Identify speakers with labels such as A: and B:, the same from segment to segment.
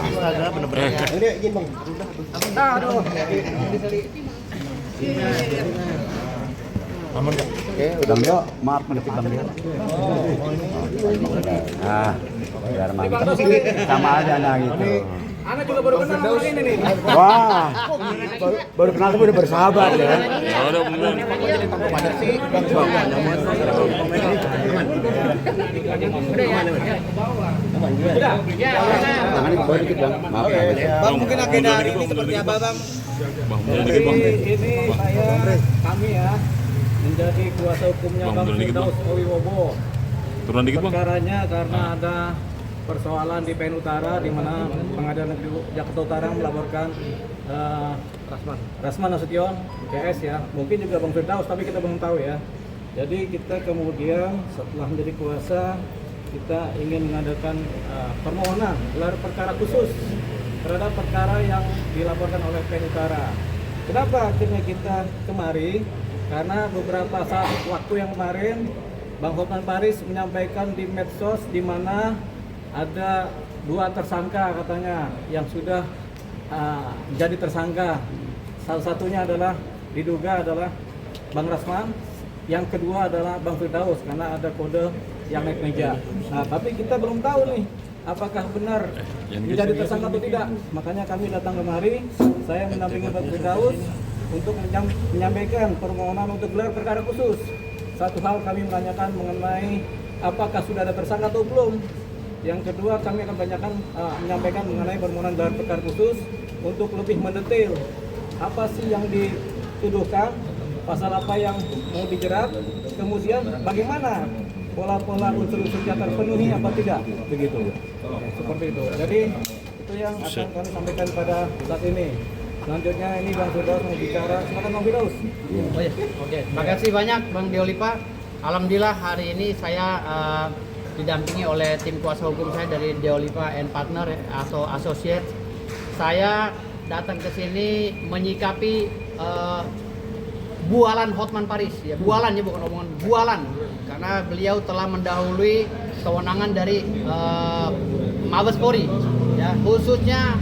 A: Astaga, bener-bener.
B: Ini izin bang.
C: Aduh.
A: Aman nggak?
B: Oke, Bang Dio, maaf mendekat Bang Dio. Nah, biar mantap. Sama aja nah gitu.
C: Anak juga baru kenal sama ini nih.
B: Wah, baru kenal tapi udah bersahabat ya.
A: Ya udah bener.
B: Tangannya ke bawah dikit Bang. Maaf ya.
D: Bang, mungkin agenda hari ini seperti apa, Bang?
A: Bang, mundur dikit bang.
C: Ini kami ya menjadi kuasa hukumnya
A: Bang,
C: Bang
A: mundur dikit,
C: Firdaus Owiwobo.
A: Turun dikit bang.
C: Perkaranya karena ada persoalan di PN Utara di mana Pengadilan Negeri Jakarta Utara melaporkan Rasman Nasution CS ya, mungkin juga Bang Firdaus tapi kita belum tahu ya. Jadi kita kemudian setelah menjadi kuasa kita ingin mengadakan permohonan gelar perkara khusus terhadap perkara yang dilaporkan oleh PN Utara. Kenapa akhirnya kita kemari? Karena beberapa saat waktu yang kemarin Bang Hotman Paris menyampaikan di medsos di mana ada 2 tersangka katanya yang sudah jadi tersangka. Salah satunya adalah diduga adalah Bang Rasman, yang kedua adalah Bang Firdaus karena ada kode yang naik meja. Nah, tapi kita belum tahu nih apakah benar menjadi tersangka atau tidak. Makanya kami datang kemari, saya mendampingi Bang Firdaus untuk menyampaikan permohonan untuk gelar perkara khusus. Satu hal kami menanyakan mengenai apakah sudah ada tersangka atau belum. Yang kedua kami akan menyampaikan mengenai permohonan gelar perkara khusus untuk lebih mendetail apa sih yang dituduhkan, pasal apa yang mau dijerat, kemudian bagaimana pola-pola unsur-unsur yang terpenuhi apa tidak, begitu. Seperti itu. Jadi itu yang akan kami sampaikan pada saat ini. Selanjutnya ini Bang Firdaus mau bicara. Silakan Bang Firdaus.
D: Oh ya. Oke. Terima kasih banyak Bang Diolipa. Alhamdulillah hari ini saya didampingi oleh tim kuasa hukum saya dari Diolipa and Partner atau Associate. Saya datang ke sini menyikapi bualan Hotman Paris ya, bualan ya bukan omongan, bualan. Karena beliau telah mendahului kewenangan dari Mabes Polri ya, khususnya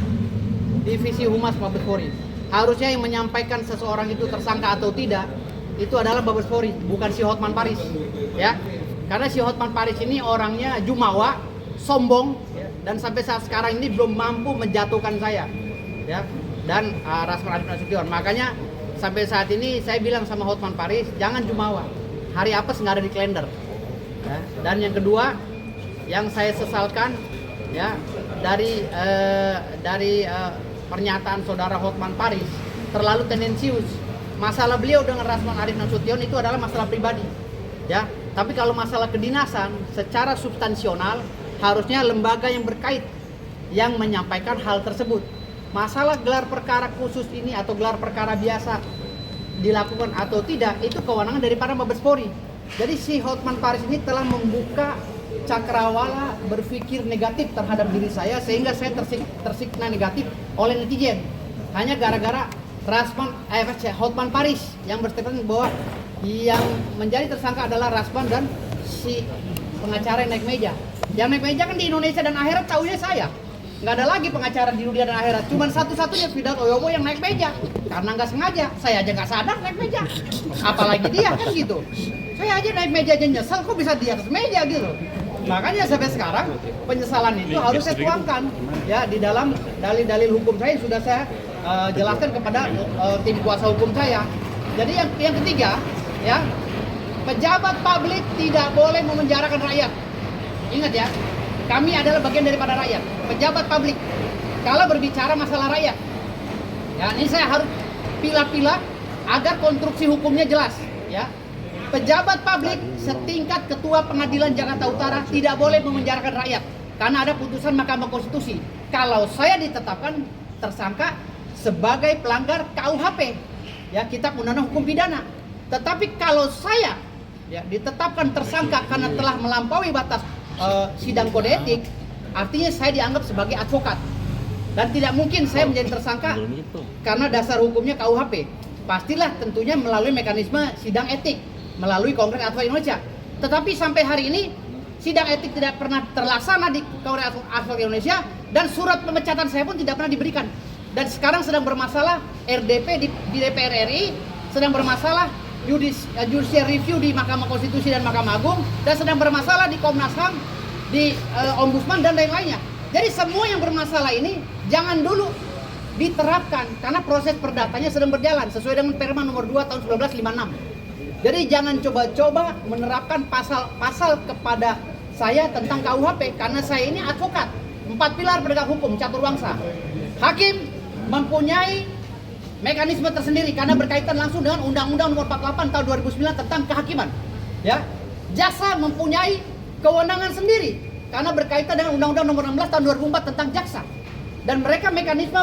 D: Divisi Humas Mabes Polri. Harusnya yang menyampaikan seseorang itu tersangka atau tidak itu adalah Mabes Polri, bukan si Hotman Paris ya. Karena si Hotman Paris ini orangnya jumawa, sombong ya, dan sampai saat sekarang ini belum mampu menjatuhkan saya ya, dan Rasman Nasution. Makanya sampai saat ini saya bilang sama Hotman Paris, jangan jumawa, hari apes nggak ada di kalender ya. Dan yang kedua yang saya sesalkan ya, dari pernyataan saudara Hotman Paris terlalu tendensius. Masalah beliau dengan Rasman Arif Nasution itu adalah masalah pribadi ya. Tapi kalau masalah kedinasan secara substansional harusnya lembaga yang berkait yang menyampaikan hal tersebut. Masalah gelar perkara khusus ini atau gelar perkara biasa dilakukan atau tidak itu kewenangan daripada Mabes Polri. Jadi si Hotman Paris ini telah membuka cakrawala berpikir negatif terhadap diri saya sehingga saya tersikna negatif oleh netizen. Hanya gara-gara Hotman Paris yang berstatement bahwa yang menjadi tersangka adalah Rasman dan si pengacara yang naik meja. Yang naik meja kan di Indonesia dan akhirat taunya saya. Nggak ada lagi pengacara di dunia dan akhirat. Cuman satu-satunya Firdaus Owiwobo yang naik meja. Karena nggak sengaja. Saya aja nggak sadar naik meja. Apalagi dia kan gitu. Saya aja naik meja aja nyesel kok bisa di atas meja gitu. Makanya sampai sekarang penyesalan itu harus saya tuangkan ya di dalam dalil-dalil hukum saya yang sudah saya jelaskan kepada tim kuasa hukum saya. Jadi yang ketiga ya, pejabat publik tidak boleh memenjarakan rakyat. Ingat ya, kami adalah bagian daripada rakyat. Pejabat publik kalau berbicara masalah rakyat ya, ini saya harus pilah-pilah agar konstruksi hukumnya jelas ya. Pejabat publik setingkat ketua pengadilan Jakarta Utara tidak boleh memenjarakan rakyat karena ada putusan Mahkamah Konstitusi. Kalau saya ditetapkan tersangka sebagai pelanggar KUHP ya, Kitab Undang-Undang Hukum Pidana. Tetapi kalau saya ya ditetapkan tersangka karena telah melampaui batas sidang kode etik, artinya saya dianggap sebagai advokat dan tidak mungkin saya menjadi tersangka karena dasar hukumnya KUHP. Pastilah tentunya melalui mekanisme sidang etik melalui Kongres Advokat Indonesia. Tetapi sampai hari ini sidang etik tidak pernah terlaksana di Kongres Advokat Indonesia, dan surat pemecatan saya pun tidak pernah diberikan. Dan sekarang sedang bermasalah RDP di DPR RI, sedang bermasalah judicial review di Mahkamah Konstitusi dan Mahkamah Agung, dan sedang bermasalah di Komnas HAM, di Ombudsman dan lain-lainnya. Jadi semua yang bermasalah ini jangan dulu diterapkan karena proses perdatanya sedang berjalan sesuai dengan Perma nomor 2 tahun 1956. Jadi jangan coba-coba menerapkan pasal-pasal kepada saya tentang KUHP karena saya ini advokat. 4 pilar penegak hukum catur bangsa. Hakim mempunyai mekanisme tersendiri karena berkaitan langsung dengan Undang-Undang Nomor 48 tahun 2009 tentang kehakiman. Ya. Jaksa mempunyai kewenangan sendiri karena berkaitan dengan Undang-Undang Nomor 16 tahun 2004 tentang jaksa. Dan mereka mekanisme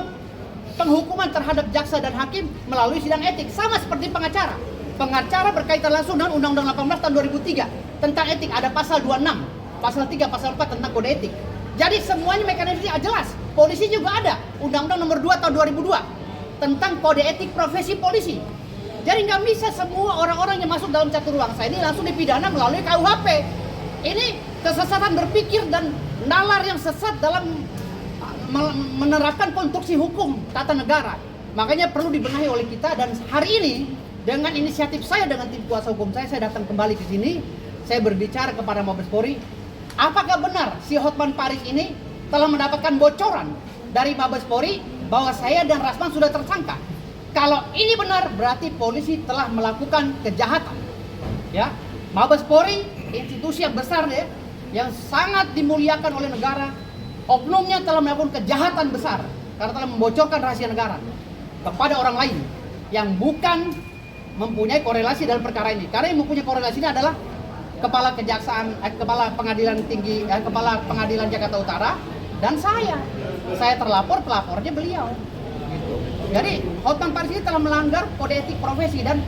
D: penghukuman terhadap jaksa dan hakim melalui sidang etik sama seperti pengacara. Pengacara berkaitan langsung dengan Undang-Undang 18 tahun 2003 tentang etik, ada pasal 26, pasal 3, pasal 4 tentang kode etik. Jadi semuanya mekanismenya jelas. Polisi juga ada Undang-Undang Nomor 2 tahun 2002 tentang kode etik profesi polisi. Jadi nggak bisa semua orang-orang yang masuk dalam catur bangsa ini langsung dipidana melalui KUHP. Ini kesesatan berpikir dan nalar yang sesat dalam menerapkan konstruksi hukum tata negara. Makanya perlu dibenahi oleh kita, dan hari ini dengan inisiatif saya dengan tim kuasa hukum saya datang kembali ke sini. Saya berbicara kepada Mabes Polri, apakah benar si Hotman Paris ini telah mendapatkan bocoran dari Mabes Polri bahwa saya dan Rasman sudah tersangka. Kalau ini benar berarti polisi telah melakukan kejahatan. Ya, Mabes Polri institusi yang besar deh, yang sangat dimuliakan oleh negara, oknumnya telah melakukan kejahatan besar karena telah membocorkan rahasia negara kepada orang lain yang bukan mempunyai korelasi dalam perkara ini. Karena yang mempunyai korelasi ini adalah kepala kejaksaan, kepala pengadilan tinggi, kepala pengadilan Jakarta Utara, dan saya terlapor, pelapornya beliau. Gitu. Jadi Hotman Paris ini telah melanggar kode etik profesi, dan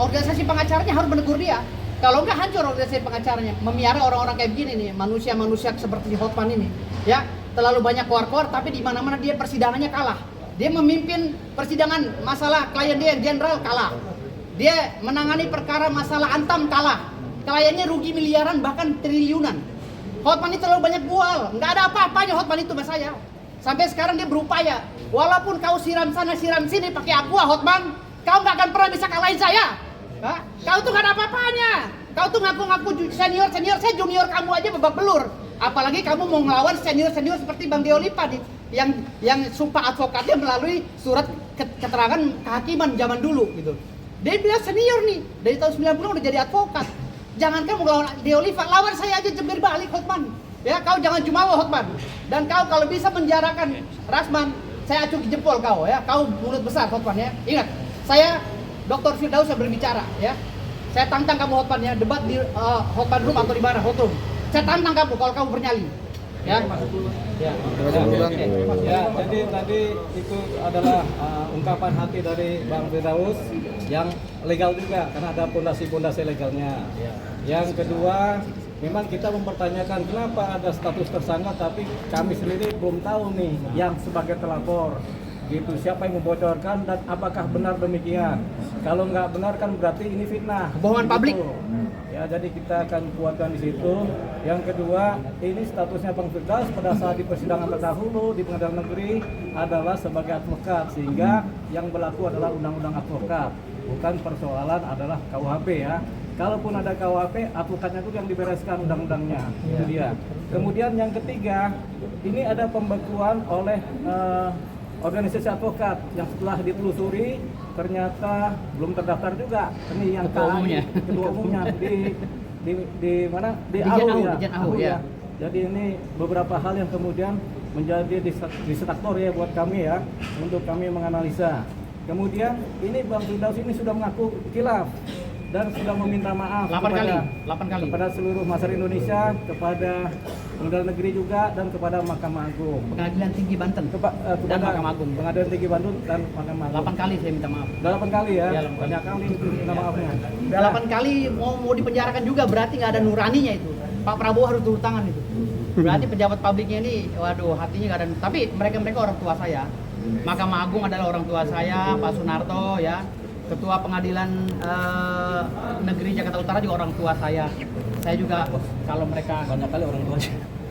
D: organisasi pengacaranya harus menegur dia. Kalau enggak hancur organisasi pengacaranya. Memiara orang-orang kayak begini nih, manusia-manusia seperti Hotman ini, ya terlalu banyak keluar-keluar, tapi di mana-mana dia persidangannya kalah. Dia memimpin persidangan masalah klien dia yang jenderal, kalah. Dia menangani perkara masalah Antam, kalah. Kliennya rugi miliaran bahkan triliunan. Hotman ini terlalu banyak bual, nggak ada apa-apanya Hotman itu sama saya. Sampai sekarang dia berupaya, walaupun kau siram sana siram sini pakai aqua Hotman, kau nggak akan pernah bisa kalahin saya. Hah? Kau tuh nggak ada apa-apanya. Kau tuh ngaku-ngaku senior, saya junior kamu aja babak belur. Apalagi kamu mau ngelawan senior seperti Bang Deo Lipa nih, yang sumpah advokatnya melalui surat keterangan kehakiman zaman dulu gitu. Dia bilang senior nih, dari tahun 90 udah jadi advokat. Jangankan mau lawan Deo Lipa, lawan saya aja jebir balik Hotman. Ya, kau jangan jumawa Hotman. Dan kau kalau bisa menjarakan Rasman, saya acungi jempol kau ya. Kau mulut besar Hotman ya. Ingat, saya Dr. Firdaus yang berbicara ya. Saya tantang kamu Hotman ya, debat di Hotman Room atau di mana Hot Room. Saya tantang kamu kalau kamu bernyali. Ya. Ya.
C: Jadi tadi itu adalah ungkapan hati dari Bang Firdaus yang legal juga karena ada pondasi-pondasi legalnya. Yang kedua, memang kita mempertanyakan kenapa ada status tersangka tapi kami sendiri belum tahu nih yang sebagai telapor. Gitu, siapa yang membocorkan dan apakah benar demikian? Kalau nggak benar kan berarti ini fitnah,
D: kebohongan publik.
C: Ya, jadi kita akan kuatkan di situ. Yang kedua, ini statusnya Bang Firdaus pada saat di persidangan terdahulu di Pengadilan Negeri adalah sebagai advokat, sehingga yang berlaku adalah Undang-Undang Advokat, bukan persoalan adalah KUHP ya. Kalaupun ada KUHP, advokatnya itu yang dibereskan undang-undangnya, itu dia. Kemudian yang ketiga, ini ada pembekuan oleh organisasi advokat yang setelah ditelusuri ternyata belum terdaftar juga. Ini yang ketua umumnya di mana? Di AHU ya. Jadi ini beberapa hal yang kemudian menjadi distaktor ya buat kami ya, untuk kami menganalisa. Kemudian ini Bang Firdaus ini sudah mengaku khilaf dan sudah meminta maaf
D: 8 kali
C: kepada seluruh masyarakat Indonesia, kepada Pengadilan Negeri juga, dan kepada Mahkamah Agung.
D: Pengadilan Tinggi Banten dan Mahkamah Agung.
C: Pengadilan Tinggi Banten dan Mahkamah Agung.
D: 8 kali saya minta maaf.
C: 8 kali ya?
D: Ya,
C: banyak kali itu minta maafnya.
D: 8 kali mau dipenjarakan juga berarti nggak ada nuraninya itu. Pak Prabowo harus turun tangan itu. Berarti pejabat publiknya ini, waduh hatinya nggak ada. Tapi mereka orang tua saya. Mahkamah Agung adalah orang tua saya, Pak Sunarto ya. Ketua Pengadilan Negeri Jakarta Utara juga orang tua saya. saya juga kalau mereka
C: Banyak kali orang tua.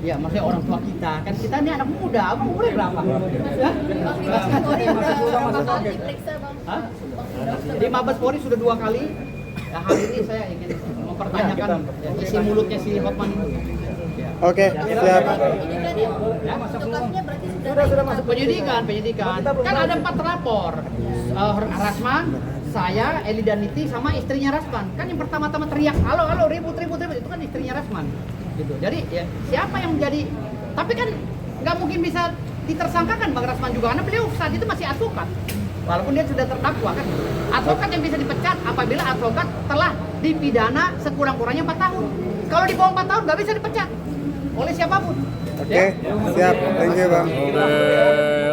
D: ya maksudnya orang tua kita kan kita ini anak muda, abang umurnya berapa? Ya? Hah? Di Mabes Polri sudah 2 kali. Ya, hari ini saya ingin mempertanyakan isi mulutnya si Hotman itu.
E: Oke, siap.
C: Sudah masuk
D: Penyidikan. Kan ada 4 rapor. Rasman, saya, Eli Daniti sama istrinya Rasman. Kan yang pertama-tama teriak, halo, ribut, itu kan istrinya Rasman. Gitu. Jadi ya siapa yang menjadi, tapi kan nggak mungkin bisa ditersangkakan Bang Rasman juga karena beliau saat itu masih advokat. Walaupun dia sudah terdakwa kan. Advokat yang bisa dipecat apabila advokat telah dipidana sekurang-kurangnya 4 tahun. Kalau di bawah 4 tahun nggak bisa dipecat oleh siapapun.
E: Oke, siap. Thank you, Bang.
A: Oke.